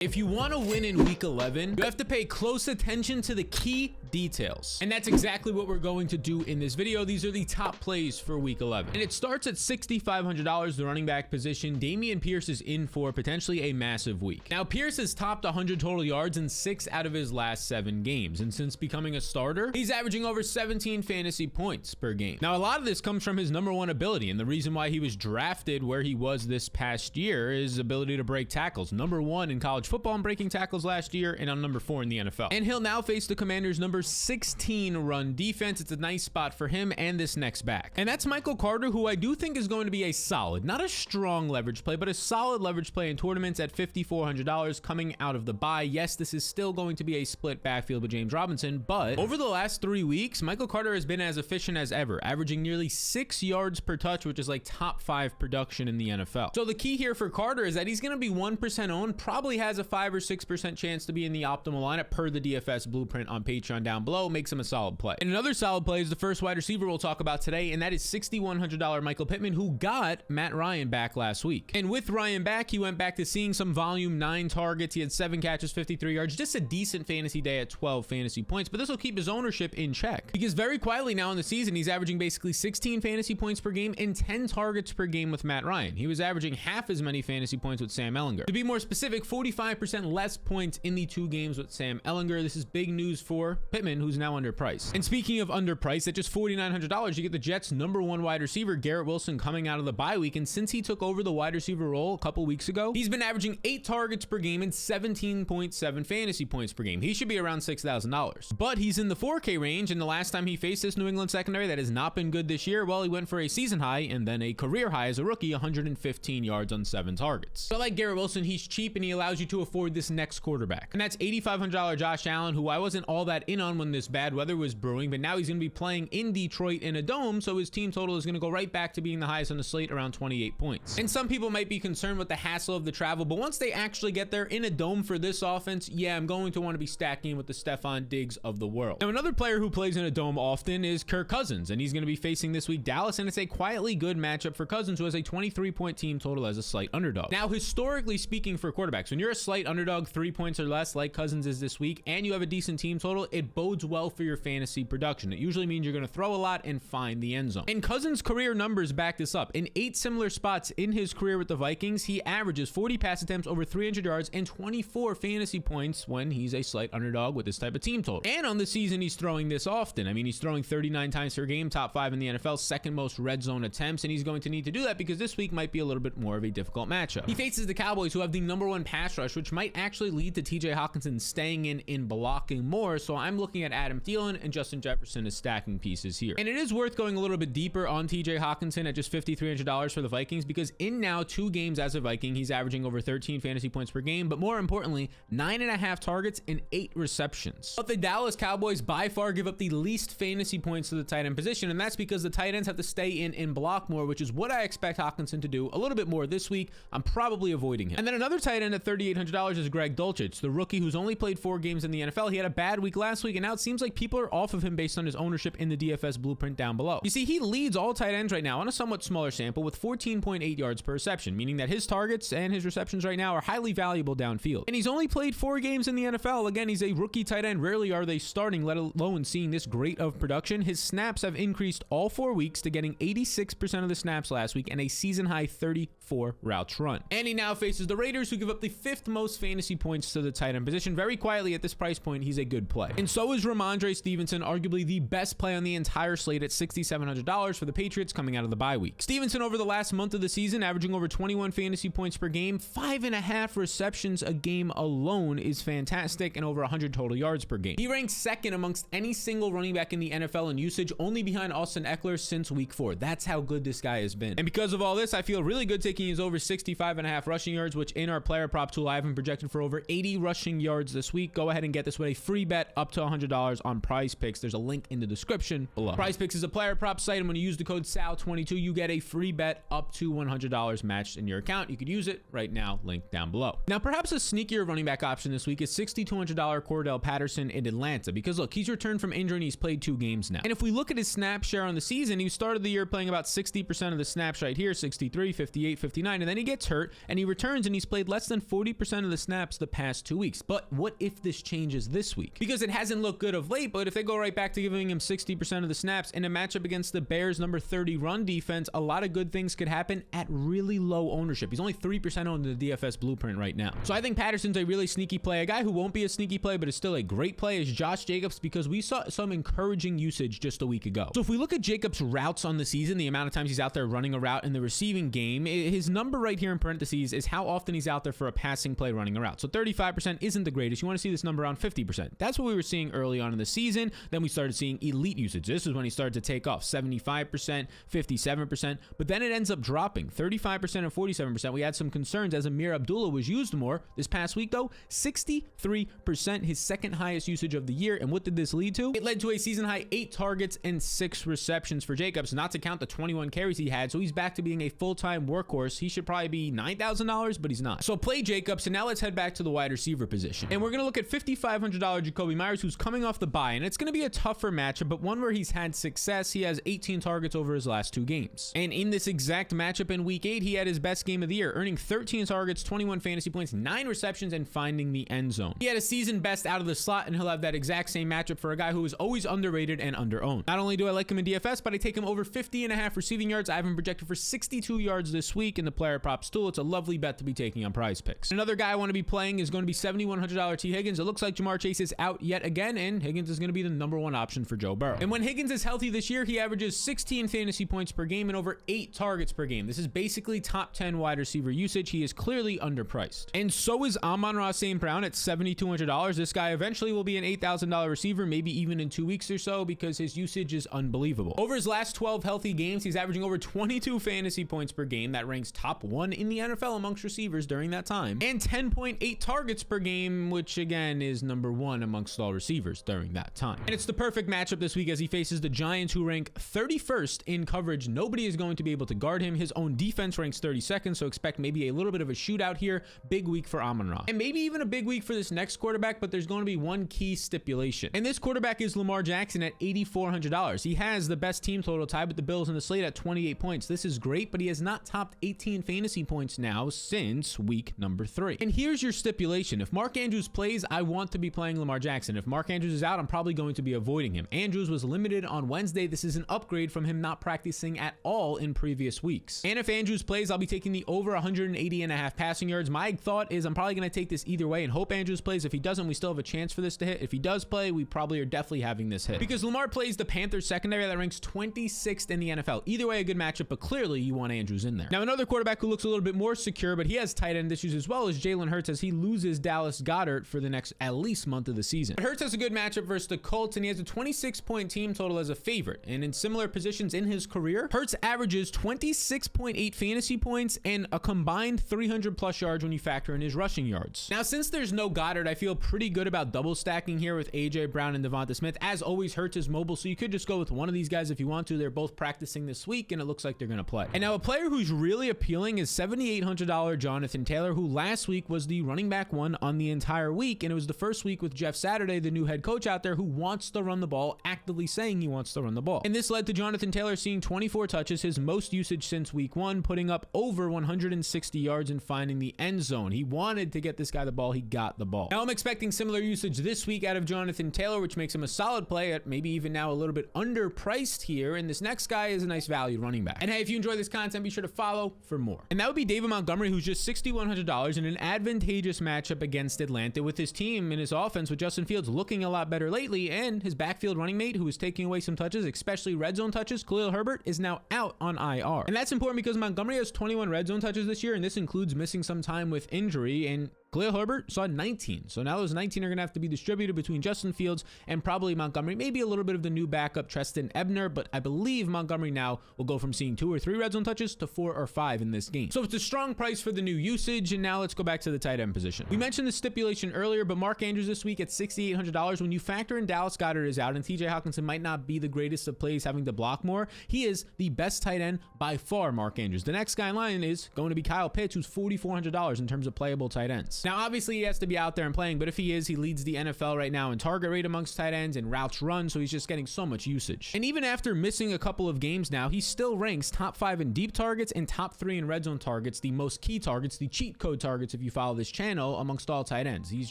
If you want to win in week 11, you have to pay close attention to the key details. And that's exactly what we're going to do in this video. These are the top plays for week 11. And it starts at $6,500, the running back position. Dameon Pierce is in for potentially a massive week. Now, Pierce has topped 100 total yards in 6 out of his last 7 games. And since becoming a starter, he's averaging over 17 fantasy points per game. Now, a lot of this comes from his #1 ability. And the reason why he was drafted where he was this past year is his ability to break tackles. #1 in college football in breaking tackles last year, and on #4 in the NFL. And he'll now face the Commanders' #16 run defense. It's a nice spot for him and this next back. And that's Michael Carter, who I do think is going to be a solid, not a strong leverage play, but a solid leverage play in tournaments at $5,400 coming out of the bye. Yes, this is still going to be a split backfield with James Robinson, but over the last 3 weeks, Michael Carter has been as efficient as ever, averaging nearly 6 yards per touch, which is like top 5 production in the NFL. So the key here for Carter is that he's going to be 1% owned, probably has a 5 or 6% chance to be in the optimal lineup per the DFS Blueprint on Patreon down below. Makes him a solid play. And another solid play is the first wide receiver we'll talk about today, and that is $6,100 Michael Pittman, who got Matt Ryan back last week. And with Ryan back, he went back to seeing some volume, 9 targets. He had 7 catches, 53 yards, just a decent fantasy day at 12 fantasy points, but this will keep his ownership in check because very quietly now in the season, he's averaging basically 16 fantasy points per game and 10 targets per game with Matt Ryan. He was averaging half as many fantasy points with Sam Ehlinger. To be more specific, 45% less points in the 2 games with Sam Ehlinger. This is big news for Pittman, who's now underpriced. And speaking of underpriced, at just $4,900, you get the Jets' #1 wide receiver, Garrett Wilson, coming out of the bye week. And since he took over the wide receiver role a couple weeks ago, he's been averaging 8 targets per game and 17.7 fantasy points per game. He should be around $6,000. But he's in the 4K range, and the last time he faced this New England secondary that has not been good this year, well, he went for a season high and then a career high as a rookie, 115 yards on 7 targets. So like Garrett Wilson, he's cheap and he allows you to afford this next quarterback. And that's $8,500 Josh Allen, who I wasn't all that in on when this bad weather was brewing, but now he's going to be playing in Detroit in a dome, so his team total is going to go right back to being the highest on the slate, around 28 points. And some people might be concerned with the hassle of the travel, but once they actually get there in a dome for this offense, yeah, I'm going to want to be stacking with the Stephon Diggs of the world. Now, another player who plays in a dome often is Kirk Cousins, and he's going to be facing this week Dallas, and it's a quietly good matchup for Cousins, who has a 23-point team total as a slight underdog. Now, historically speaking for quarterbacks, when you're a slight underdog, 3 points or less, like Cousins is this week, and you have a decent team total, it bodes well for your fantasy production. It usually means you're going to throw a lot and find the end zone. And Cousins' career numbers back this up. In 8 similar spots in his career with the Vikings, he averages 40 pass attempts, over 300 yards, and 24 fantasy points when he's a slight underdog with this type of team total. And on the season, he's throwing this often. I mean, he's throwing 39 times per game, top 5 in the NFL, second most red zone attempts, and he's going to need to do that because this week might be a little bit more of a difficult matchup. He faces the Cowboys, who have the #1 pass rush, which might actually lead to TJ Hawkinson staying in blocking more, so I'm looking at Adam Thielen and Justin Jefferson as stacking pieces here. And it is worth going a little bit deeper on TJ Hawkinson at just $5,300 for the Vikings, because in now 2 games as a Viking, he's averaging over 13 fantasy points per game, but more importantly, 9.5 targets and 8 receptions. But the Dallas Cowboys by far give up the least fantasy points to the tight end position, and that's because the tight ends have to stay in block more, which is what I expect Hawkinson to do a little bit more this week. I'm probably avoiding him. And then another tight end at $3,800 is Greg Dulcich, the rookie who's only played 4 games in the NFL. He had a bad week last week, and now it seems like people are off of him based on his ownership in the DFS Blueprint down below. You see, he leads all tight ends right now on a somewhat smaller sample with 14.8 yards per reception, meaning that his targets and his receptions right now are highly valuable downfield. And he's only played 4 games in the NFL. Again, he's a rookie tight end. Rarely are they starting, let alone seeing this great of production. His snaps have increased all 4 weeks to getting 86% of the snaps last week and a season high 34 routes run. And he now faces the Raiders, who give up the 5th most fantasy points to the tight end position. Very quietly at this price point, he's a good play. And so is Ramondre Stevenson, arguably the best play on the entire slate at $6,700 for the Patriots coming out of the bye week. Stevenson over the last month of the season, averaging over 21 fantasy points per game, 5.5 receptions a game alone is fantastic, and over 100 total yards per game. He ranks 2nd amongst any single running back in the NFL in usage, only behind Austin Eckler since week 4. That's how good this guy has been. And because of all this, I feel really good taking his over 65.5 rushing yards, which in our player prop tool, I have him projected for over 80 rushing yards this week. Go ahead and get this with a free bet up to $100 on Prize Picks. There's a link in the description below. Prize Picks is a player prop site, and when you use the code SAL22, you get a free bet up to $100 matched in your account. You could use it right now, link down below. Now, perhaps a sneakier running back option this week is $6,200 Cordell Patterson in Atlanta, because look, he's returned from injury and he's played 2 games now. And if we look at his snap share on the season, he started the year playing about 60% of the snaps right here, 63, 58, 59, and then he gets hurt and he returns and he's played less than 40% of the snaps the past 2 weeks. But what if this changes this week? Because it hasn't looked good of late, but if they go right back to giving him 60% of the snaps in a matchup against the Bears number 30 run defense, a lot of good things could happen at really low ownership. He's only 3% owned in the DFS Blueprint right now. So I think Patterson's a really sneaky play. A guy who won't be a sneaky play but is still a great play is Josh Jacobs, because we saw some encouraging usage just a week ago. So if we look at Jacobs' routes on the season, the amount of times he's out there running a route in the receiving game, his number right here in parentheses is how often he's out there for a passing play running a route. So 35% isn't the greatest. You want to see this number around 50%. That's what we were seeing early on in the season. Then we started seeing elite usage. This is when he started to take off, 75%, 57%, but then it ends up dropping 35% and 47%. We had some concerns as Amir Abdullah was used more. This past week though, 63%, his second highest usage of the year. And what did this lead to? It led to a season high 8 targets and 6 receptions for Jacobs, not to count the 21 carries he had. So he's back to being a full-time workhorse. He should probably be $9,000, but he's not. So play Jacobs. And now let's head back to the wide receiver position. And we're going to look at $5,500 Jacoby Myers, who's coming off the bye. And it's going to be a tougher matchup, but one where he's had success. He has 18 targets over his last 2 games. And in this exact matchup in week 8, he had his best game of the year, earning 13 targets, 21 fantasy points, 9 receptions, and finding the end zone. He had a season best out of the slot, and he'll have that exact same matchup for a guy who is always underrated and underowned. Not only do I like him in DFS, but I take him over 50.5 receiving yards. I have him projected for 62 yards this week in the player props tool. It's a lovely bet to be taking on Prize Picks. Another guy I want to be playing is going to be $7,100 T. Higgins. It looks like Jamar Chase is out yet again, and Higgins is going to be the #1 option for Joe Burrow. And when Higgins is healthy this year, he averages 16 fantasy points per game and over 8 targets per game. This is basically top 10 wide receiver usage. He is clearly underpriced. And so is Amon-Ra St. Brown at $7,200. This guy eventually will be an $8,000 receiver, maybe even in 2 weeks or so, because his usage is unbelievable. Over his last 12 healthy games, he's averaging over 22 fantasy points per game. That ranks top 1 in the NFL amongst receivers during that time. And 10.8 targets per game, which again is #1 amongst all receivers during that time. And it's the perfect matchup this week as he faces the Giants, who rank 31st in coverage. Nobody is going to be able to guard him. His own defense ranks 32nd, so expect maybe a little bit of a shootout here. Big week for Amon-Ra. And maybe even a big week for this next quarterback, but there's going to be one key stipulation. And this quarterback is Lamar Jackson at $8,400. He has the best team total tied with the Bills in the slate at 28 points. This is great, but he has not topped 18 fantasy points now since week number 3. And here's your stipulation. If Mark Andrews plays, I want to be playing Lamar Jackson. If Mark Andrews is out, I'm probably going to be avoiding him. Andrews was limited on Wednesday. This is an upgrade from him not practicing at all in previous weeks. And if Andrews plays, I'll be taking the over 180.5 passing yards. My thought is I'm probably going to take this either way and hope Andrews plays. If he doesn't, we still have a chance for this to hit. If he does play, we probably are definitely having this hit, because Lamar plays the Panthers secondary that ranks 26th in the NFL. Either way, a good matchup, but clearly you want Andrews in there. Now, another quarterback who looks a little bit more secure, but he has tight end issues as well, is Jalen Hurts, as he loses Dallas Goedert for the next at least month of the season. But Hurts has a good matchup versus the Colts, and he has a 26-point team total as a favorite. And in similar positions in his career, Hurts averages 26.8 fantasy points and a combined 300 plus yards when you factor in his rushing yards. Now, since there's no Goddard, I feel pretty good about double stacking here with AJ Brown and Devonta Smith. As always, Hurts is mobile, so you could just go with one of these guys if you want to. They're both practicing this week, and it looks like they're going to play. And now a player who's really appealing is $7,800 Jonathan Taylor, who last week was the running back 1 on the entire week, and it was the first week with Jeff Saturday, the new head coach out there, who wants to run the ball, actively saying he wants to run the ball. And this led to Jonathan Taylor seeing 24 touches, his most usage since week 1, putting up over 160 yards and finding the end zone. He wanted to get this guy the ball. He got the ball. Now I'm expecting similar usage this week out of Jonathan Taylor, which makes him a solid play at maybe even now a little bit underpriced here. And this next guy is a nice value running back. And hey, if you enjoy this content, be sure to follow for more. And that would be David Montgomery, who's just $6,100 in an advantageous matchup against Atlanta, with his team and his offense with Justin Fields looking a lot better lately, and his backfield running mate, who is taking away some touches, especially red zone touches, Khalil Herbert, is now out on IR. And that's important because Montgomery has 21 red zone touches this year, and this includes missing some time with injury, and Khalil Herbert saw 19. So now those 19 are going to have to be distributed between Justin Fields and probably Montgomery, maybe a little bit of the new backup Treston Ebner, but I believe Montgomery now will go from seeing 2 or 3 red zone touches to 4 or 5 in this game. So it's a strong price for the new usage. And now let's go back to the tight end position. We mentioned the stipulation earlier, but Mark Andrews this week at $6,800. When you factor in Dallas Goedert is out and TJ Hawkinson might not be the greatest of plays having to block more, he is the best tight end by far, Mark Andrews. The next guy in line is going to be Kyle Pitts, who's $4,400 in terms of playable tight ends. Now, obviously, he has to be out there and playing, but if he is, he leads the NFL right now in target rate amongst tight ends and routes run, so he's just getting so much usage. And even after missing a couple of games now, he still ranks top 5 in deep targets and top 3 in red zone targets, the most key targets, the cheat code targets if you follow this channel, amongst all tight ends. He's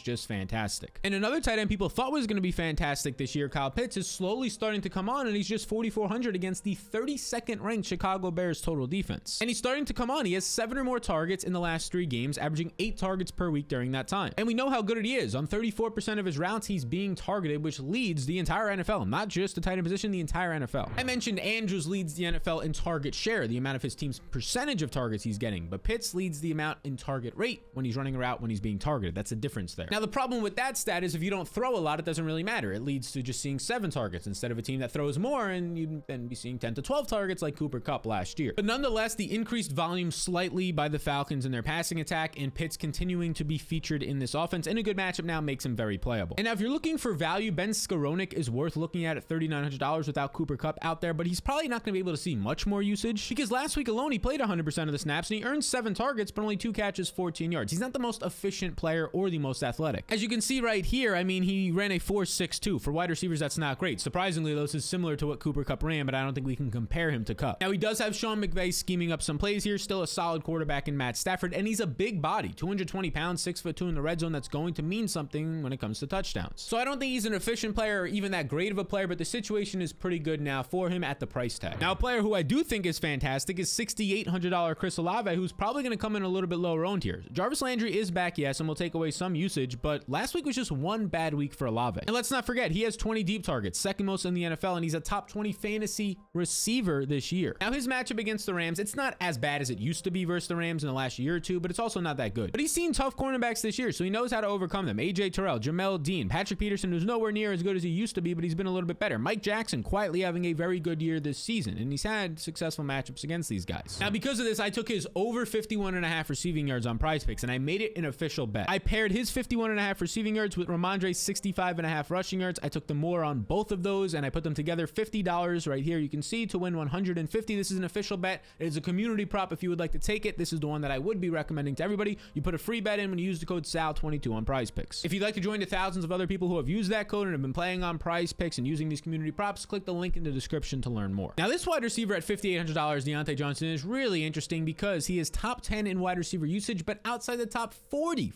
just fantastic. And another tight end people thought was going to be fantastic this year, Kyle Pitts, is slowly starting to come on, and he's just $4,400 against the 32nd ranked Chicago Bears total defense. And he's starting to come on. He has 7 or more targets in the last 3 games, averaging 8 targets per week during that time. And we know how good he is. On 34% of his routes, he's being targeted, which leads the entire NFL, not just the tight end position, the entire NFL. I mentioned Andrews leads the NFL in target share, the amount of his team's percentage of targets he's getting, but Pitts leads the amount in target rate when he's running a route, when he's being targeted. That's the difference there. Now, the problem with that stat is if you don't throw a lot, it doesn't really matter. It leads to just seeing 7 targets instead of a team that throws more, and you'd then be seeing 10 to 12 targets like Cooper Kupp last year. But nonetheless, the increased volume slightly by the Falcons in their passing attack, and Pitts continuing to be featured in this offense in a good matchup now makes him very playable. And now if you're looking for value, Ben Skowronek is worth looking at $3,900 without Cooper Kupp out there, but he's probably not going to be able to see much more usage because last week alone he played 100% of the snaps and he earned 7 targets but only 2 catches, 14 yards. He's not the most efficient player or the most athletic. As you can see right here, I mean, he ran a 4.62. For wide receivers, that's not great. Surprisingly, this is similar to what Cooper Kupp ran, but I don't think we can compare him to Kupp. Now, he does have Sean McVay scheming up some plays here, still a solid quarterback in Matt Stafford, and he's a big body, 220 pounds, 6'2" in the red zone. That's going to mean something when it comes to touchdowns. So I don't think he's an efficient player or even that great of a player, but the situation is pretty good now for him at the price tag. Now, a player who I do think is fantastic is $6,800 Chris Olave, who's probably going to come in a little bit lower owned here. Jarvis Landry is back, yes, and will take away some usage, but last week was just one bad week for Olave. And let's not forget, he has 20 deep targets, second most in the NFL, and he's a top 20 fantasy receiver this year. Now, his matchup against the Rams, it's not as bad as it used to be versus the Rams in the last year or two, but it's also not that good. But he's seen tough cornerbacks this year, so he knows how to overcome them. AJ Terrell, Jamel Dean, Patrick Peterson, who's nowhere near as good as he used to be, but he's been a little bit better. Mike Jackson quietly having a very good year this season, and he's had successful matchups against these guys. Now, because of this, I took his over 51.5 receiving yards on Prize Picks, and I made it an official bet. I paired his 51.5 receiving yards with Ramondre's 65.5 rushing yards. I took the more on both of those, and I put them together, $50 right here. You can see to win 150. This is an official bet. It is a community prop. If you would like to take it, this is the one that I would be recommending to everybody. You put a free bet in when you use the code SAL22 on Prize Picks. If you'd like to join the thousands of other people who have used that code and have been playing on Prize Picks and using these community props, click the link in the description to learn more. Now, this wide receiver at $5,800, Deontay Johnson, is really interesting because he is top 10 in wide receiver usage, but outside the top 40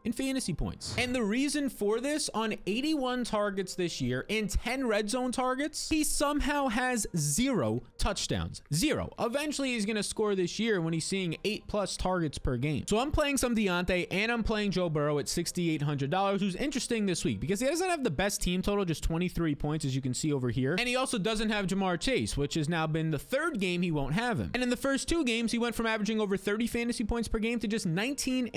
in fantasy points. And the reason for this, on 81 targets this year and 10 red zone targets, he somehow has 0 touchdowns. 0. Eventually, he's going to score this year when he's seeing 8+ targets per game. So I'm playing some Deontay and I'm playing Joe Burrow at $6,800, who's interesting this week because he doesn't have the best team total, just 23 points, as you can see over here. And he also doesn't have Jamar Chase, which has now been the 3rd game he won't have him. And in the first 2 games, he went from averaging over 30 fantasy points per game to just 19.5,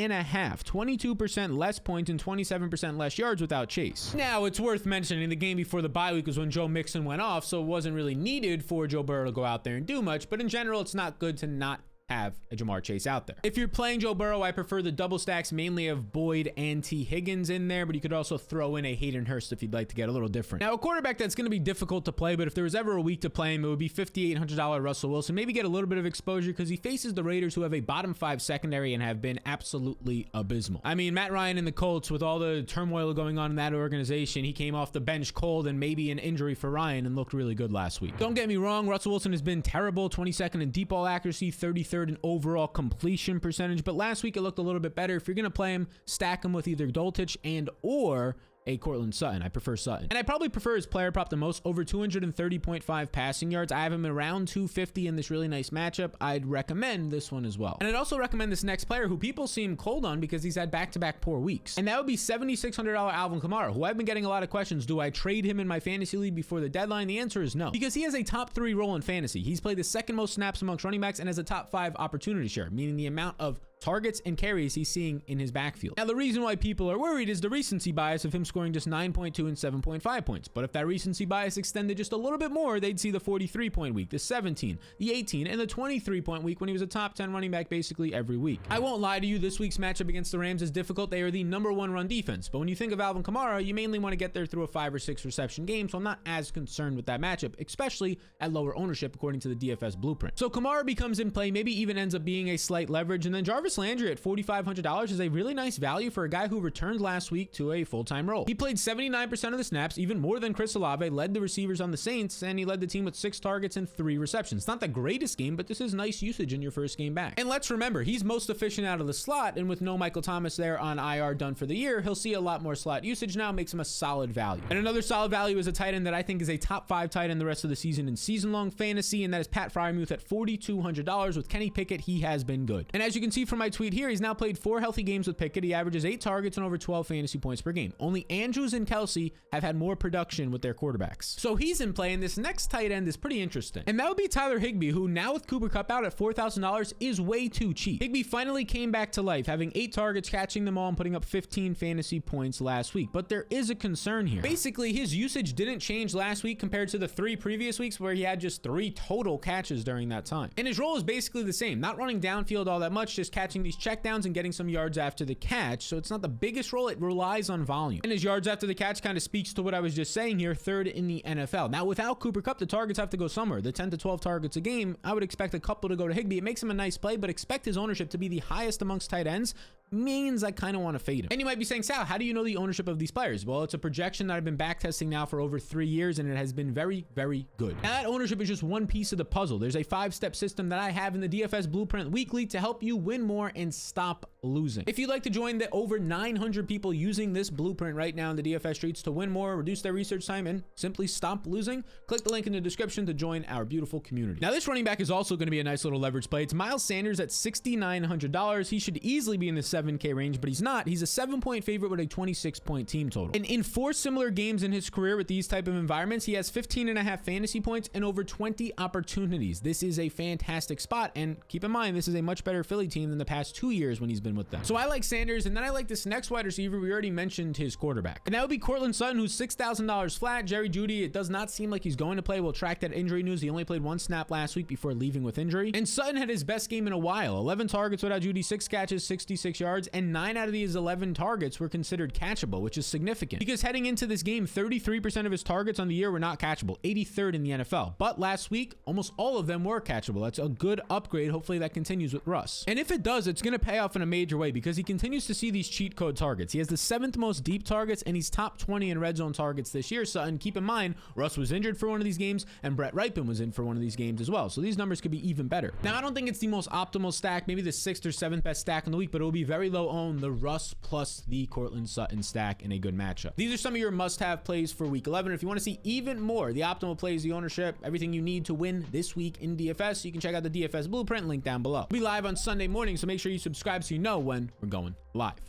22% less points and 27% less yards without Chase. Now, it's worth mentioning the game before the bye week was when Joe Mixon went off, so it wasn't really needed for Joe Burrow to go out there and do much, but in general, it's not good to not have a Jamar Chase out there. If you're playing Joe Burrow, I prefer the double stacks mainly of Boyd and T. Higgins in there, but you could also throw in a Hayden Hurst if you'd like to get a little different. Now, a quarterback that's going to be difficult to play, but if there was ever a week to play him, it would be $5,800 Russell Wilson. Maybe get a little bit of exposure because he faces the Raiders, who have a bottom 5 secondary and have been absolutely abysmal. I mean, Matt Ryan and the Colts, with all the turmoil going on in that organization, he came off the bench cold and maybe an injury for Ryan and looked really good last week. Don't get me wrong, Russell Wilson has been terrible, 22nd in deep ball accuracy, 33rd in overall completion percentage, but last week it looked a little bit better. If you're going to play him, stack him with either Dulcich and or a Cortland Sutton. I prefer Sutton. And I probably prefer his player prop the most, over 230.5 passing yards. I have him around 250 in this really nice matchup. I'd recommend this one as well. And I'd also recommend this next player who people seem cold on because he's had back-to-back poor weeks. And that would be $7,600 Alvin Kamara, who I've been getting a lot of questions. Do I trade him in my fantasy league before the deadline? The answer is no, because he has a top 3 role in fantasy. He's played the 2nd most snaps amongst running backs and has a top 5 opportunity share, meaning the amount of targets and carries he's seeing in his backfield. Now, the reason why people are worried is the recency bias of him scoring just 9.2 and 7.5 points. But if that recency bias extended just a little bit more, they'd see the 43-point week, the 17, the 18, and the 23-point week when he was a top 10 running back basically every week. I won't lie to you, this week's matchup against the Rams is difficult. They are the #1 run defense. But when you think of Alvin Kamara, you mainly want to get there through a 5 or 6 reception game. So I'm not as concerned with that matchup, especially at lower ownership according to the DFS Blueprint. So Kamara becomes in play, maybe even ends up being a slight leverage. And then Jarvis Landry at $4,500 is a really nice value for a guy who returned last week to a full-time role. He played 79% of the snaps, even more than Chris Olave, led the receivers on the Saints, and he led the team with 6 targets and 3 receptions. Not the greatest game, but this is nice usage in your first game back. And let's remember, he's most efficient out of the slot, and with no Michael Thomas there on IR done for the year, he'll see a lot more slot usage now, makes him a solid value. And another solid value is a tight end that I think is a top 5 tight end the rest of the season in season-long fantasy, and that is Pat Freiermuth at $4,200. With Kenny Pickett, he has been good. And as you can see from my tweet here, he's now played 4 healthy games with Pickett. He averages 8 targets and over 12 fantasy points per game. Only Andrews and Kelsey have had more production with their quarterbacks. So he's in play, and this next tight end is pretty interesting. And that would be Tyler Higbee, who now with Cooper Kupp out at $4,000 is way too cheap. Higbee finally came back to life, having 8 targets, catching them all, and putting up 15 fantasy points last week. But there is a concern here. Basically, his usage didn't change last week compared to the 3 previous weeks where he had just 3 total catches during that time. And his role is basically the same, not running downfield all that much, just catching these checkdowns and getting some yards after the catch. So it's not the biggest role, it relies on volume. And his yards after the catch kind of speaks to what I was just saying here, 3rd in the NFL. Now, without Cooper Kupp, the targets have to go somewhere. The 10 to 12 targets a game, I would expect a couple to go to Higbee. It makes him a nice play, but expect his ownership to be the highest amongst tight ends means I kind of want to fade him. And you might be saying, Sal, how do you know the ownership of these players? Well, it's a projection that I've been backtesting now for over 3 years, and it has been very, very good. Now, that ownership is just one piece of the puzzle. There's a 5-step system that I have in the DFS Blueprint weekly to help you win more and stop losing. If you'd like to join the over 900 people using this blueprint right now in the DFS streets to win more, reduce their research time, and simply stop losing, click the link in the description to join our beautiful community. Now, this running back is also going to be a nice little leverage play. It's Miles Sanders at $6,900. He should easily be in the 7K range, but he's not. He's a 7-point favorite with a 26-point team total. And in 4 similar games in his career with these type of environments, he has 15.5 fantasy points and over 20 opportunities. This is a fantastic spot, and keep in mind, this is a much better Philly team than the past 2 years when he's been with them. So I like Sanders, and then I like this next wide receiver. We already mentioned his quarterback, and that would be Courtland Sutton, who's $6,000 flat. Jerry Jeudy, it does not seem like he's going to play. We'll track that injury news. He only played 1 snap last week before leaving with injury, and Sutton had his best game in a while. 11 targets without Jeudy, 6 catches, 66 yards, and 9 out of these 11 targets were considered catchable, which is significant because heading into this game, 33% of his targets on the year were not catchable, 83rd in the NFL. But last week, almost all of them were catchable. That's a good upgrade. Hopefully that continues with Russ. And if it does, it's going to pay off in a major way because he continues to see these cheat code targets. He has the 7th most deep targets, and he's top 20 in red zone targets this year. Sutton, keep in mind, Russ was injured for one of these games, and Brett Rypien was in for one of these games as well. So these numbers could be even better. Now, I don't think it's the most optimal stack, maybe the 6th or 7th best stack in the week, but it will be very low owned, the Russ plus the Courtland Sutton stack in a good matchup. These are some of your must-have plays for week 11. If you want to see even more, the optimal plays, the ownership, everything you need to win this week in DFS, you can check out the DFS Blueprint link down below. We'll be live on Sunday morning, so make sure you subscribe so you know when we're going live.